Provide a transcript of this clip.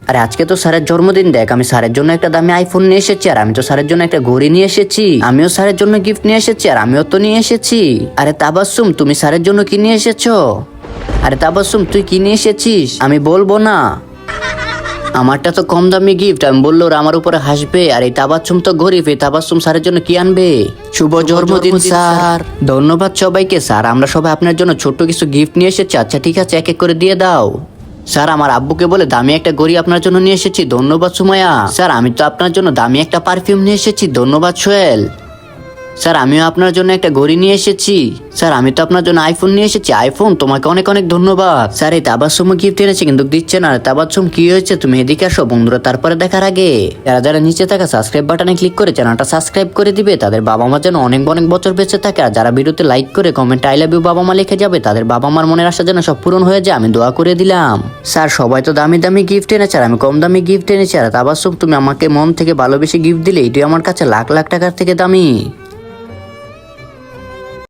আরে আজকে তো স্যারের জন্মদিন, দেখ আমি স্যারের জন্য একটা দামি আইফোন নিয়ে এসেছি, আর আমি তো স্যারের জন্য একটা ঘড়ি নিয়ে এসেছি, আমিও স্যারের জন্য গিফট নিয়ে এসেছি, আর আমিও তো নিয়ে এসেছি। আরে তাবাসসুম, তুমি স্যারের জন্য কি নিয়ে এসেছো? আরে তাবাসসুম, তুই কি নিয়ে এসেছিস? আমি বলবো না। আমারটা তো কম দামি গিফট, আমি বললো ওরা আমার উপরে হাসবে। আর এই তাবাসসুম তো গরিব, এই তাবাসসুম স্যারের জন্য কি আনবে? শুভ জন্মদিন স্যার। ধন্যবাদ সবাইকে। স্যার আমরা সবাই আপনার জন্য ছোট্ট কিছু গিফট নিয়ে এসেছি। আচ্ছা ঠিক আছে, এক এক করে দিয়ে দাও। স্যার আমার আব্বুকে বলে দামি একটা ঘড়ি আপনার জন্য নিয়ে এসেছি, ধন্যবাদ সুমাইয়া। স্যার আমি তো আপনার জন্য দামি একটা পারফিউম নিয়ে এসেছি, ধন্যবাদ সোহেল। স্যার আমিও আপনার জন্য একটা ঘড়ি নিয়ে এসেছি। স্যার আমি তো আপনার জন্য আইফোন নিয়ে এসেছি, আইফোন তোমাকে অনেক অনেক ধন্যবাদ। স্যার এই তাবাসসুম গিফট এনেছে কিন্তু দিচ্ছে না। তাবাসসুম কি হয়েছে? তুমি এদিকে আসো বন্ধুরা, তারপরে দেখার আগে যারা যারা নিচে থাকা সাবস্ক্রাইব বাটনে ক্লিক করে চ্যানেলটা সাবস্ক্রাইব করে দিবে, তাদের বাবা মা যেন অনেক অনেক বছর বেঁচে থাকে। আর যারা ভিডিওতে লাইক করে কমেন্ট আই লাভ ইউ বাবা মা লিখে যাবে, তাদের বাবা মার মনের আশা যেন সব পূরণ হয়ে যায়, আমি দোয়া করে দিলাম। স্যার সবাই তো দামি দামি গিফট এনেছে, আর আমি কম দামি গিফট এনেছি। আর তাবাসসুম তুমি আমাকে মন থেকে ভালোবেসে গিফট দিলে, এটি আমার কাছে লাখ লাখ টাকার থেকে দামি।